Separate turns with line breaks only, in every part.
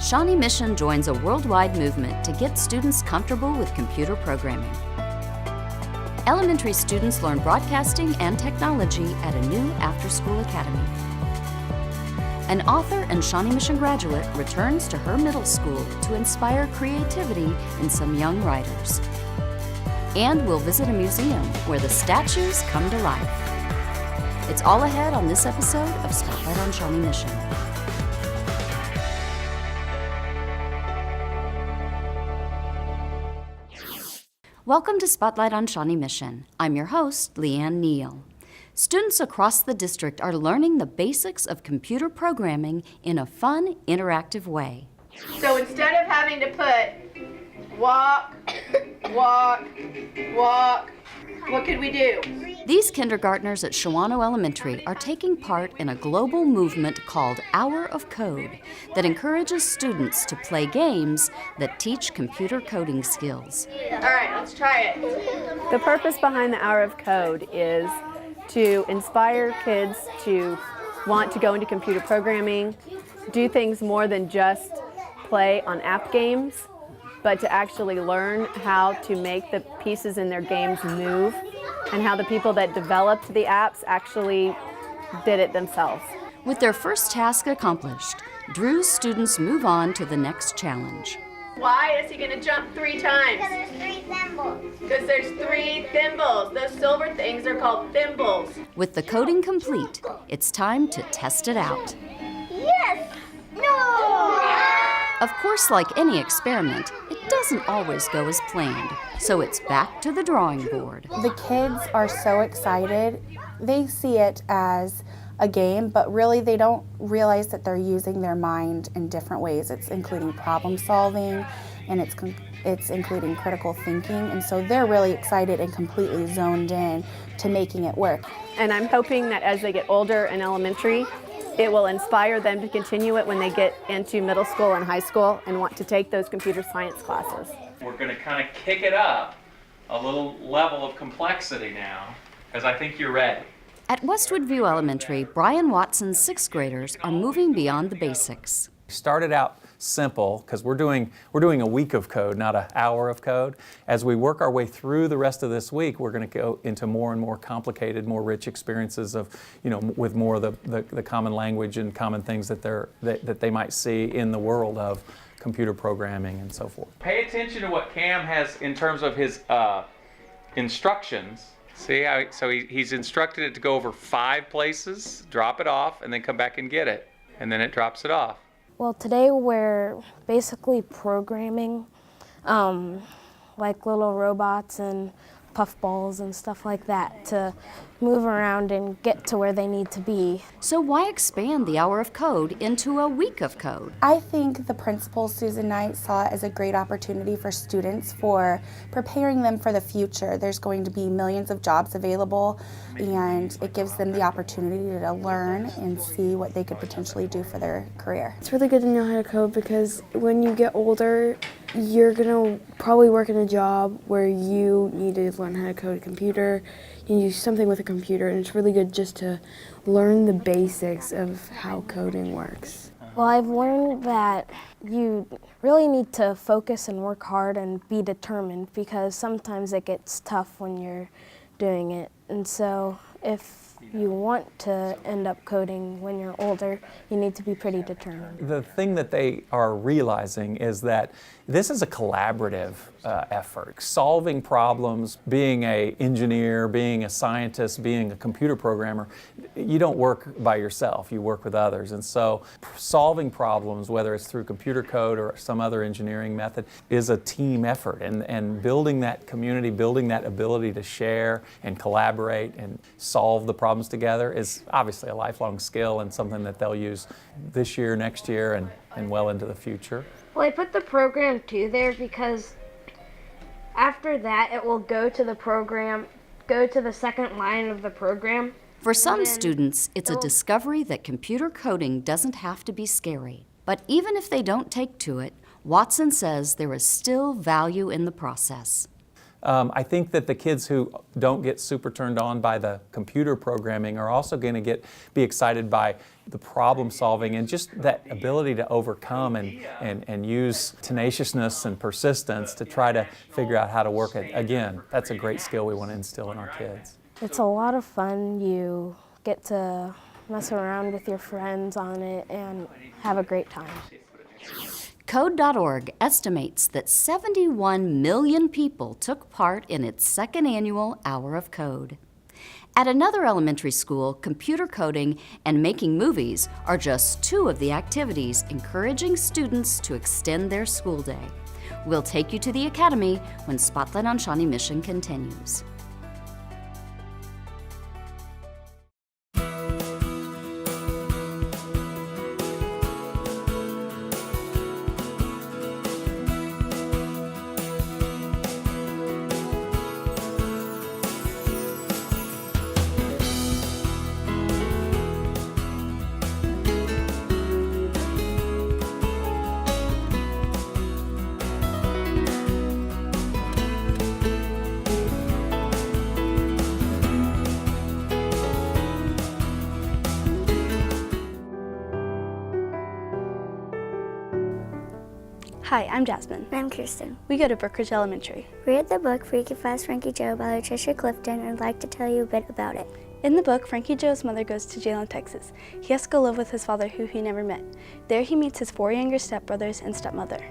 Shawnee Mission joins a worldwide movement to get students comfortable with computer programming. Elementary students learn broadcasting and technology at a new after-school academy. An author and Shawnee Mission graduate returns to her middle school to inspire creativity in some young writers. And we'll visit a museum where the statues come to life. It's all ahead on this episode of Spotlight on Shawnee Mission. Welcome to Spotlight on Shawnee Mission. I'm your host, Leanne Neal. Students across the district are learning the basics of computer programming in a fun, interactive way.
So instead of having to put walk, walk, walk, what could we do?
These kindergartners at Shawnee Elementary are taking part in a global movement called Hour of Code that encourages students to play games that teach computer coding skills.
All right, let's try it.
The purpose behind the Hour of Code is to inspire kids to want to go into computer programming, do things more than just play on app games, but to actually learn how to make the pieces in their games move and how the people that developed the apps actually did it themselves.
With their first task accomplished, Drew's students move on to the next challenge.
Why is he going to jump 3 times?
Because there's 3 thimbles.
Because there's 3 thimbles. Those silver things are called thimbles.
With the coding complete, it's time to test it out.
Yes! No!
Of course, like any experiment, it doesn't always go as planned, so it's back to the drawing board.
The kids are so excited. They see it as a game, but really they don't realize that they're using their mind in different ways. It's including problem solving, and it's including critical thinking, and so they're really excited and completely zoned in to making it work.
And I'm hoping that as they get older in elementary, it will inspire them to continue it when they get into middle school and high school and want to take those computer science classes.
We're going to kind of kick it up a little level of complexity now, because I think you're ready.
At Westwood View Elementary, Brian Watson's 6th graders are moving beyond the basics.
We started out simple because we're doing a week of code, not an hour of code. As we work our way through the rest of this week, we're going to go into more and more complicated, more rich experiences of, with more of the common language and common things that they might see in the world of computer programming and so forth.
Pay attention to what Cam has in terms of his instructions. See how he's instructed it to go over 5 places, drop it off, and then come back and get it, and then it drops it off.
Well, today we're basically programming like little robots and puffballs and stuff like that to move around and get to where they need to be.
So why expand the Hour of Code into a week of code?
I think the principal, Susan Knight, saw it as a great opportunity for students for preparing them for the future. There's going to be millions of jobs available, and it gives them the opportunity to learn and see what they could potentially do for their career.
It's really good to know how to code because when you get older, you're going to probably work in a job where you need to learn how to code a computer. You use something with a computer, and it's really good just to learn the basics of how coding works.
Well, I've learned that you really need to focus and work hard and be determined because sometimes it gets tough when you're doing it. And so if you want to end up coding when you're older, you need to be pretty determined.
The thing that they are realizing is that this is a collaborative effort. Solving problems, being an engineer, being a scientist, being a computer programmer, you don't work by yourself, you work with others. And so solving problems, whether it's through computer code or some other engineering method, is a team effort. And building that community, building that ability to share and collaborate and solve the problems together is obviously a lifelong skill and something that they'll use this year, next year, and well into the future.
Well, I put the program 2 there because after that it will go to the program, go to the second line of the program.
For some students, it's a discovery that computer coding doesn't have to be scary. But even if they don't take to it, Watson says there is still value in the process.
I think that the kids who don't get super turned on by the computer programming are also going to be excited by the problem solving and just that ability to overcome and use tenaciousness and persistence to try to figure out how to work it. Again, that's a great skill we want to instill in our kids.
It's a lot of fun. You get to mess around with your friends on it and have a great time.
Code.org estimates that 71 million people took part in its second annual Hour of Code. At another elementary school, computer coding and making movies are just two of the activities encouraging students to extend their school day. We'll take you to the academy when Spotlight on Shawnee Mission continues.
Hi, I'm Jasmine.
I'm Kirsten.
We go to Brookridge Elementary.
We read the book Freaky Fast Frankie Joe by Latricia Clifton and would like to tell you a bit about it.
In the book, Frankie Joe's mother goes to jail in Texas. He has to go live with his father, who he never met. There he meets his 4 younger stepbrothers and stepmother.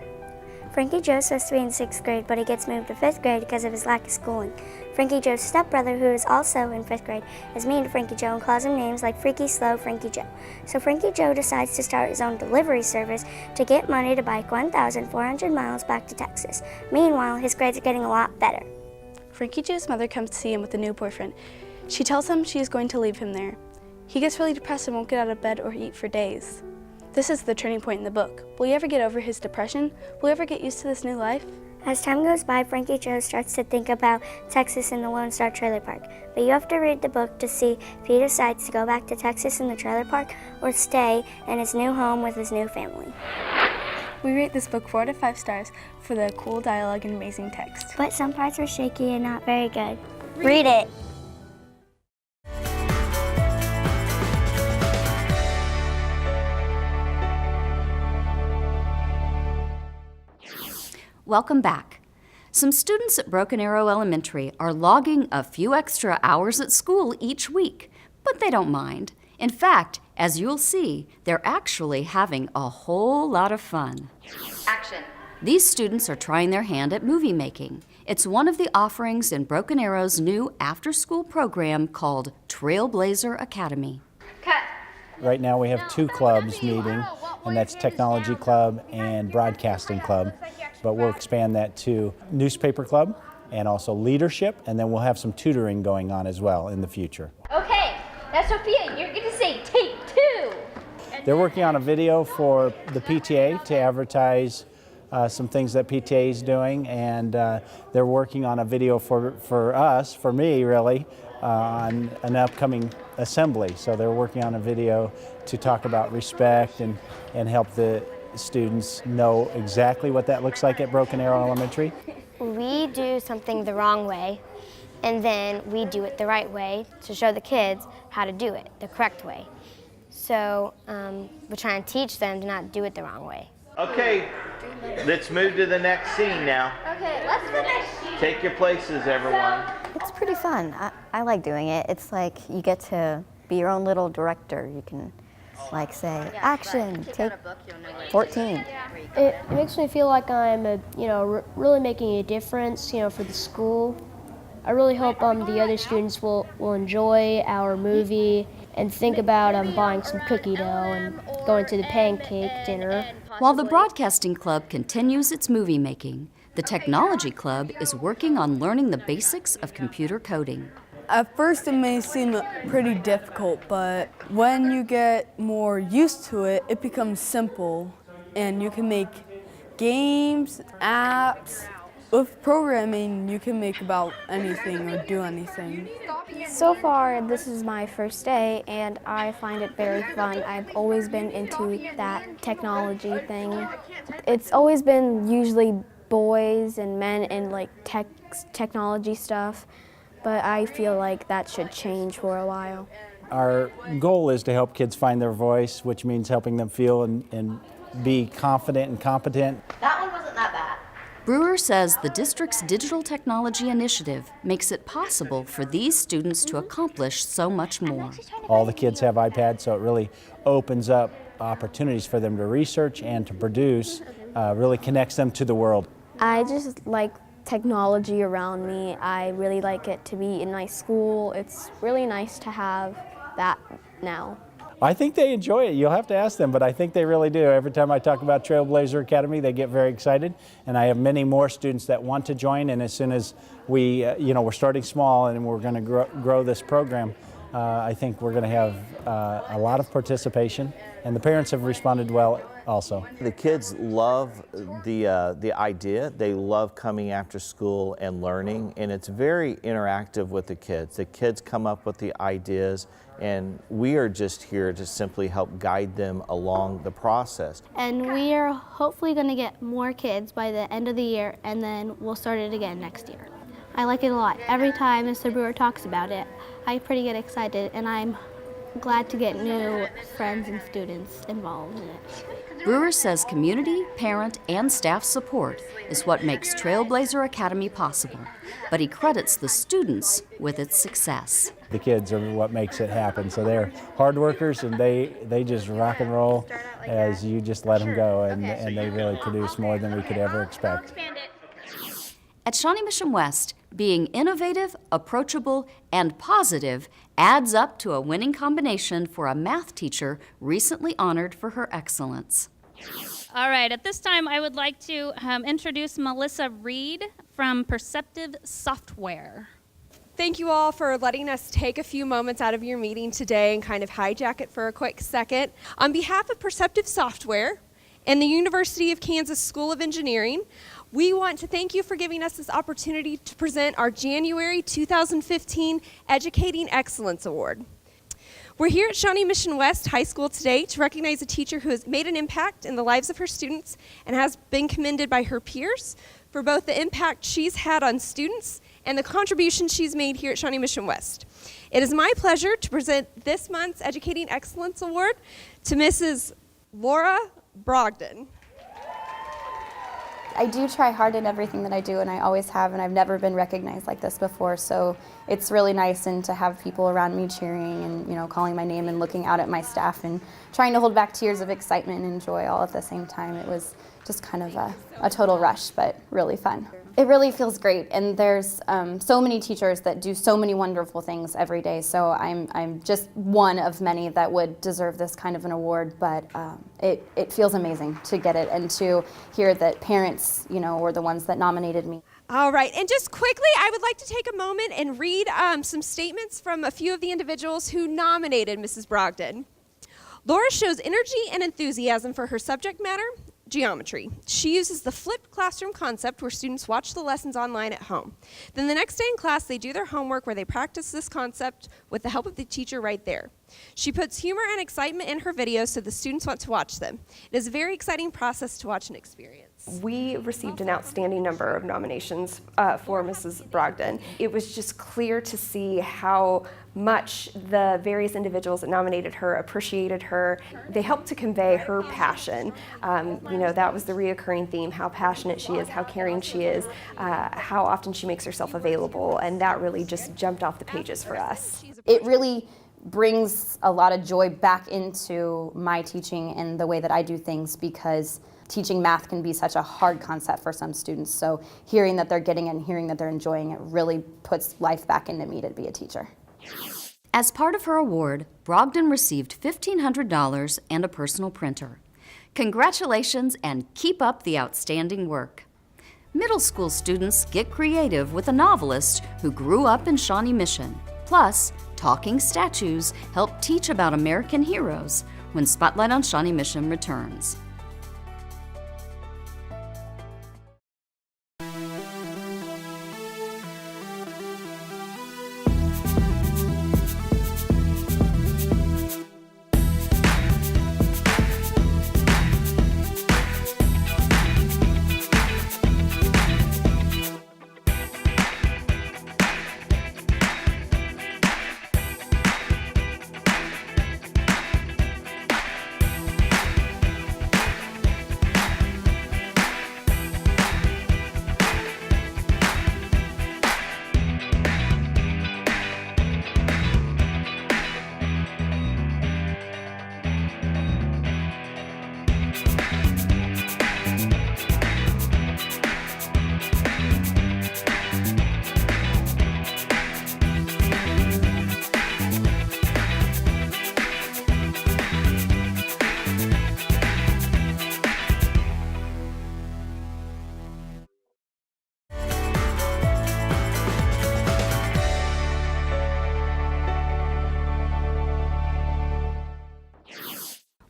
Frankie Joe's supposed to be in 6th grade, but he gets moved to 5th grade because of his lack of schooling. Frankie Joe's stepbrother, who is also in 5th grade, is mean to Frankie Joe and calls him names like Freaky, Slow, Frankie Joe. So Frankie Joe decides to start his own delivery service to get money to bike 1,400 miles back to Texas. Meanwhile, his grades are getting a lot better.
Frankie Joe's mother comes to see him with a new boyfriend. She tells him she is going to leave him there. He gets really depressed and won't get out of bed or eat for days. This is the turning point in the book. Will he ever get over his depression? Will he ever get used to this new life?
As time goes by, Frankie Joe starts to think about Texas and the Lone Star Trailer Park. But you have to read the book to see if he decides to go back to Texas in the trailer park or stay in his new home with his new family.
We rate this book 4 out of 5 stars for the cool dialogue and amazing text.
But some parts were shaky and not very good. Read it!
Welcome back. Some students at Broken Arrow Elementary are logging a few extra hours at school each week, but they don't mind. In fact, as you'll see, they're actually having a whole lot of fun. Action. These students are trying their hand at movie making. It's one of the offerings in Broken Arrow's new after-school program called Trailblazer Academy.
Cut.
Right now we have 2 clubs meeting, and that's Technology Club and Broadcasting Club. But we'll expand that to Newspaper Club and also Leadership, and then we'll have some tutoring going on as well in the future.
Okay, now Sophia, you're going to say take 2.
They're working on a video for the PTA to advertise some things that PTA is doing, and they're working on a video for us, for me really, on an upcoming assembly. So they're working on a video to talk about respect and help the students know exactly what that looks like at Broken Arrow Elementary.
We do something the wrong way, and then we do it the right way to show the kids how to do it the correct way. So we're trying to teach them to not do it the wrong way.
Okay, let's move to the next scene now.
Okay, let's finish.
Take your places, everyone.
It's pretty fun. I like doing it. It's like you get to be your own little director. You can like say, action, take 14.
It makes me feel like I'm, really making a difference, for the school. I really hope the other students will enjoy our movie and think about buying some cookie dough and going to the pancake dinner.
While the Broadcasting Club continues its movie making, the Technology Club is working on learning the basics of computer coding.
At first it may seem pretty difficult, but when you get more used to it, it becomes simple and you can make games, apps. With programming, you can make about anything or do anything.
So far, this is my first day and I find it very fun. I've always been into that technology thing. It's always been usually boys and men in like technology stuff, but I feel like that should change for a while.
Our goal is to help kids find their voice, which means helping them feel and be confident and competent.
That one wasn't that bad. Brewer says the district's digital technology initiative makes it possible for these students to accomplish so much more.
All the kids have iPads, so it really opens up opportunities for them to research and to produce, really connects them to the world.
I just like technology around me. I really like it to be in my school. It's really nice to have that now.
I think they enjoy it. You'll have to ask them, but I think they really do. Every time I talk about Trailblazer Academy, they get very excited, and I have many more students that want to join. And as soon as we, we're starting small and we're going to grow this program, I think we're going to have a lot of participation, and the parents have responded well also.
The kids love the idea. They love coming after school and learning, and it's very interactive with the kids. The kids come up with the ideas, and we are just here to simply help guide them along the process.
And we are hopefully going to get more kids by the end of the year, and then we'll start it again next year. I like it a lot. Every time Mr. Brewer talks about it, I pretty get excited, and I'm glad to get new friends and students involved in it.
Brewer says community, parent, and staff support is what makes Trailblazer Academy possible, but he credits the students with its success.
The kids are what makes it happen, so they're hard workers, and they just rock and roll as you just let them go, and they really produce more than we could ever expect.
At Shawnee Mission West, being innovative, approachable, and positive adds up to a winning combination for a math teacher recently honored for her excellence.
All right, at this time I would like to introduce Melissa Reed from Perceptive Software.
Thank you all for letting us take a few moments out of your meeting today and kind of hijack it for a quick second. On behalf of Perceptive Software and the University of Kansas School of Engineering, we want to thank you for giving us this opportunity to present our January 2015 Educating Excellence Award. We're here at Shawnee Mission West High School today to recognize a teacher who has made an impact in the lives of her students and has been commended by her peers for both the impact she's had on students and the contribution she's made here at Shawnee Mission West. It is my pleasure to present this month's Educating Excellence Award to Mrs. Laura Brogdon.
I do try hard in everything that I do, and I always have, and I've never been recognized like this before, so it's really nice and to have people around me cheering and calling my name and looking out at my staff and trying to hold back tears of excitement and joy all at the same time. It was just kind of a total rush, but really fun. It really feels great, and there's so many teachers that do so many wonderful things every day, so I'm just one of many that would deserve this kind of an award, but it feels amazing to get it and to hear that parents, were the ones that nominated me.
All right, and just quickly, I would like to take a moment and read some statements from a few of the individuals who nominated Mrs. Brogdon. Laura shows energy and enthusiasm for her subject matter, geometry. She uses the flipped classroom concept where students watch the lessons online at home. Then the next day in class, they do their homework where they practice this concept with the help of the teacher right there. She puts humor and excitement in her videos so the students want to watch them. It is a very exciting process to watch and experience.
We received an outstanding number of nominations for Mrs. Brogdon. It was just clear to see how much the various individuals that nominated her appreciated her. They helped to convey her passion. That was the reoccurring theme, how passionate she is, how caring she is, how often she makes herself available, and that really just jumped off the pages for us.
It really brings a lot of joy back into my teaching and the way that I do things, because teaching math can be such a hard concept for some students. So hearing that they're getting it and hearing that they're enjoying it really puts life back into me to be a teacher.
As part of her award, Brogdon received $1,500 and a personal printer. Congratulations and keep up the outstanding work. Middle school students get creative with a novelist who grew up in Shawnee Mission. Plus, talking statues help teach about American heroes when Spotlight on Shawnee Mission returns.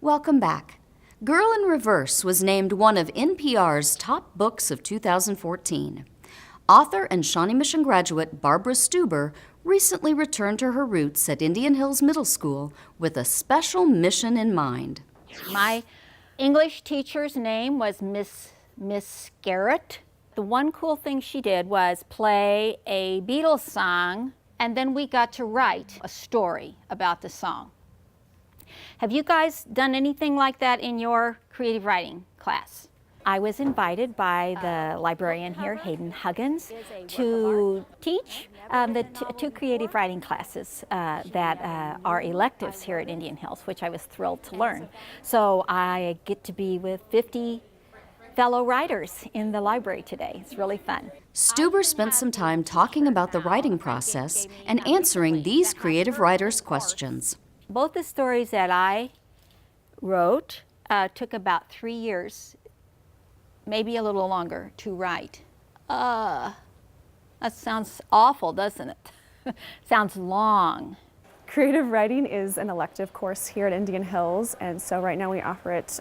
Welcome back. Girl in Reverse was named one of NPR's top books of 2014. Author and Shawnee Mission graduate Barbara Stuber recently returned to her roots at Indian Hills Middle School with a special mission in mind.
My English teacher's name was Miss Garrett. The one cool thing she did was play a Beatles song, and then we got to write a story about the song. Have you guys done anything like that in your creative writing class? I was invited by the librarian here, Hayden Huggins, to teach the two creative writing classes that are electives here at Indian Hills, which I was thrilled to learn. So I get to be with 50 fellow writers in the library today. It's really fun.
Stuber spent some time talking about the writing process and answering these creative writers' questions.
Both the stories that I wrote took about 3 years, maybe a little longer, to write. That sounds awful, doesn't it? Sounds long.
Creative writing is an elective course here at Indian Hills, and so right now we offer it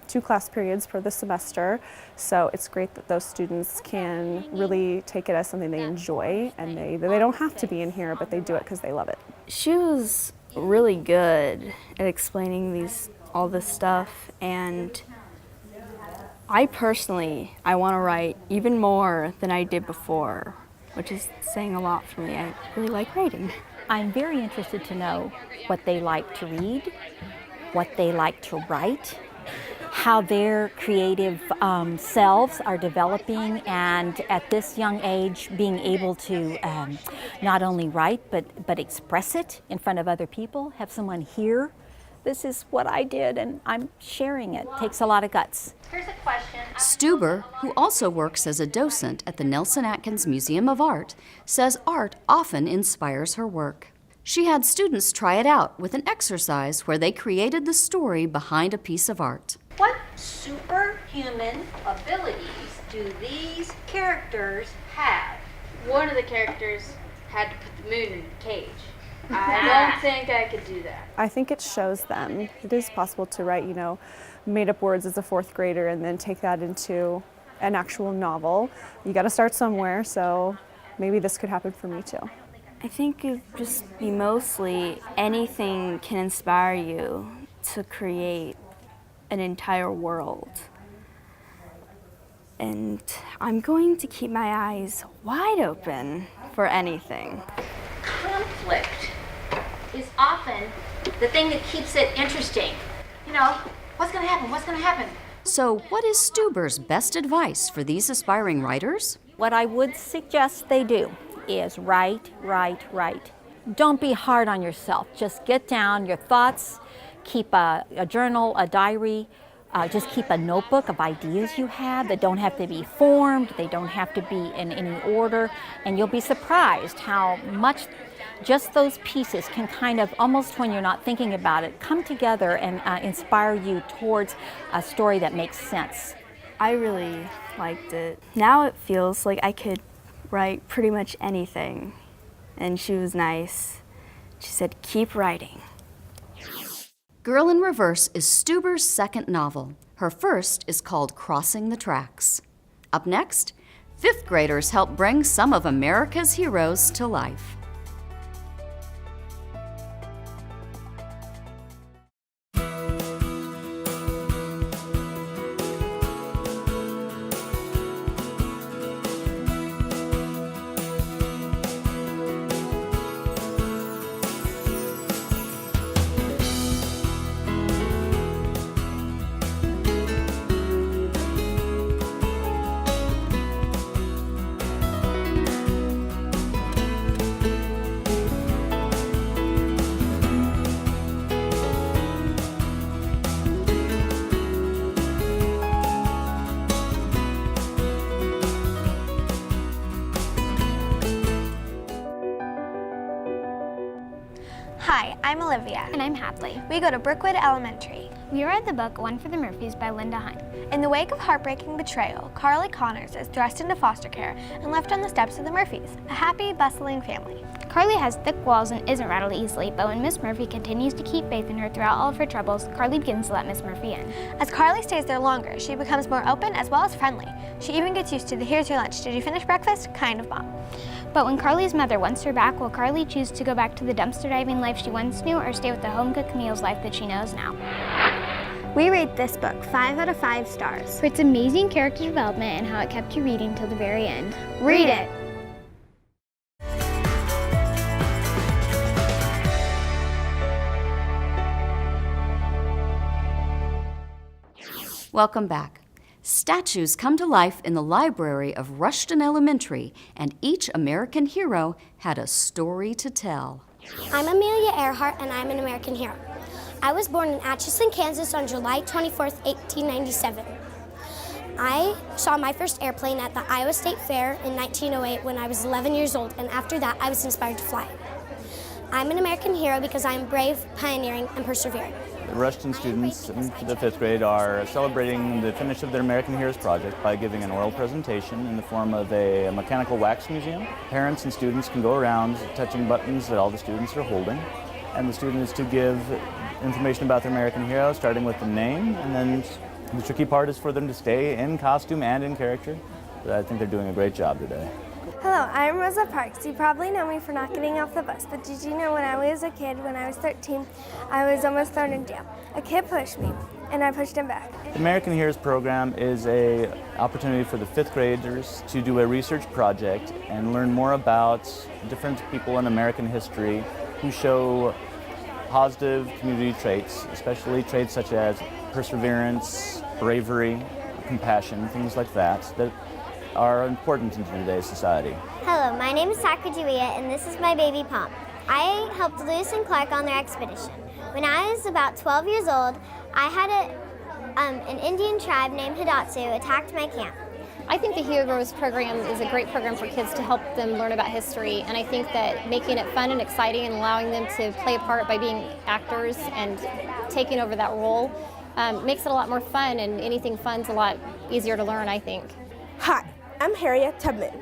2 class periods per the semester. So it's great that those students can really take it as something they enjoy, and they don't have to be in here, but they do it because they love it.
She was really good at explaining all this stuff, and I want to write even more than I did before, which is saying a lot for me. I really like writing.
I'm very interested to know what they like to read, what they like to write, how their creative selves are developing, and at this young age being able to not only write but express it in front of other people, have someone hear, this is what I did and I'm sharing it. Takes a lot of guts.
Here's a question. Stuber, who also works as a docent at the Nelson Atkins Museum of Art, says art often inspires her work. She had students try it out with an exercise where they created the story behind a piece of art.
What superhuman abilities do these characters have?
One of the characters had to put the moon in a cage. I don't think I could do that.
I think it shows them it is possible to write, made up words as a 4th grader and then take that into an actual novel. You got to start somewhere, so maybe this could happen for me too.
I think it'd just be mostly anything can inspire you to create an entire world. And I'm going to keep my eyes wide open for anything.
Conflict is often the thing that keeps it interesting. What's going to happen? What's going to happen?
So what is Stuber's best advice for these aspiring writers?
What I would suggest they do is write. Don't be hard on yourself. Just get down your thoughts, keep a journal, a diary, just keep a notebook of ideas you have that don't have to be formed, they don't have to be in any order, and you'll be surprised how much just those pieces can kind of, almost when you're not thinking about it, come together and inspire you towards a story that makes sense.
I really liked it. Now it feels like I could write pretty much anything, and she was nice. She said, keep writing.
Girl in Reverse is Stuber's 2nd novel. Her first is called Crossing the Tracks. Up next, 5th graders help bring some of America's heroes to life.
Hi, I'm Olivia.
And I'm Hadley.
We go to Brookwood Elementary.
We read the book One for the Murphys by Linda Hunt.
In the wake of heartbreaking betrayal, Carly Connors is thrust into foster care and left on the steps of the Murphys, a happy, bustling family.
Carly has thick walls and isn't rattled easily, but when Miss Murphy continues to keep faith in her throughout all of her troubles, Carly begins to let Miss Murphy in.
As Carly stays there longer, she becomes more open as well as friendly. She even gets used to the "here's your lunch, did you finish breakfast?" kind of mom.
But when Carly's mother wants her back, will Carly choose to go back to the dumpster diving life she once knew, or stay with the home-cooked meals life that she knows now?
We rate this book 5 out of 5 stars.
For its amazing character development and how it kept you reading till the very end.
Read it!
Welcome back. Statues come to life in the library of Rushton Elementary, and each American hero had a story to tell.
I'm Amelia Earhart, and I'm an American hero. I was born in Atchison, Kansas on July 24th, 1897. I saw my first airplane at the Iowa State Fair in 1908 when I was 11 years old, and after that I was inspired to fly. I'm an American hero because I am brave, pioneering, and persevering.
The Rushton students in the 5th grade are celebrating the finish of their American Heroes project by giving an oral presentation in the form of a mechanical wax museum. Parents and students can go around touching buttons that all the students are holding, and the student is to give information about their American hero, starting with the name, and then the tricky part is for them to stay in costume and in character. But I think they're doing a great job today.
Hello, I'm Rosa Parks. You probably know me for not getting off the bus, but did you know when I was a kid, when I was 13, I was almost thrown in jail. A kid pushed me, and I pushed him back.
The American Heroes program is an opportunity for the 5th graders to do a research project and learn more about different people in American history who show positive community traits, especially traits such as perseverance, bravery, compassion, things like that are important in today's society.
Hello, my name is Sacrajuia, and this is my baby Pomp. I helped Lewis and Clark on their expedition. When I was about 12 years old, I had an Indian tribe named Hidatsu attacked my camp.
I think the Heroes program is a great program for kids to help them learn about history, and I think that making it fun and exciting and allowing them to play a part by being actors and taking over that role makes it a lot more fun, and anything fun's a lot easier to learn, I think.
Hi, I'm Harriet Tubman.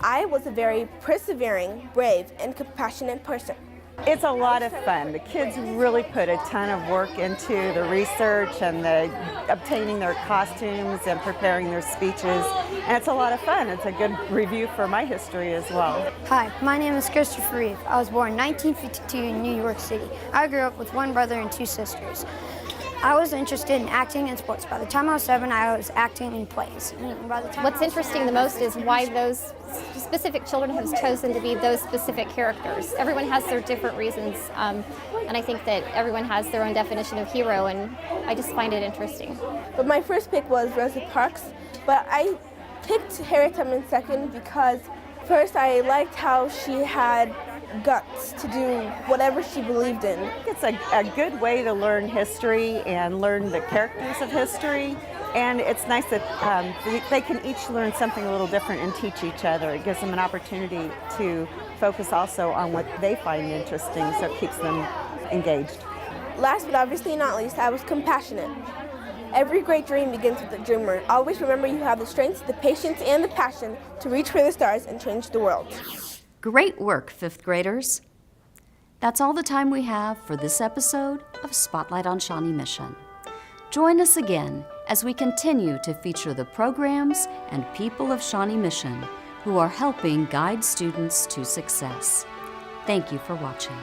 I was a very persevering, brave, and compassionate person.
It's a lot of fun. The kids really put a ton of work into the research and the obtaining their costumes and preparing their speeches, and it's a lot of fun. It's a good review for my history as well.
Hi, my name is Christopher Reeve. I was born in 1952 in New York City. I grew up with one brother and 2 sisters. I was interested in acting and sports. By the time I was 7, I was acting in plays.
What's interesting the most is why those specific children have chosen to be those specific characters. Everyone has their different reasons, and I think that everyone has their own definition of hero, and I just find it interesting.
But my first pick was Rosa Parks, but I picked Harriet Tubman second because first I liked how she had guts to do whatever she believed in.
It's a good way to learn history and learn the characters of history, and it's nice that they can each learn something a little different and teach each other. It gives them an opportunity to focus also on what they find interesting, so it keeps them engaged.
Last but obviously not least, I was compassionate. Every great dream begins with a dreamer. Always remember you have the strength, the patience, and the passion to reach for the stars and change the world.
Great work, 5th graders. That's all the time we have for this episode of Spotlight on Shawnee Mission. Join us again as we continue to feature the programs and people of Shawnee Mission who are helping guide students to success. Thank you for watching.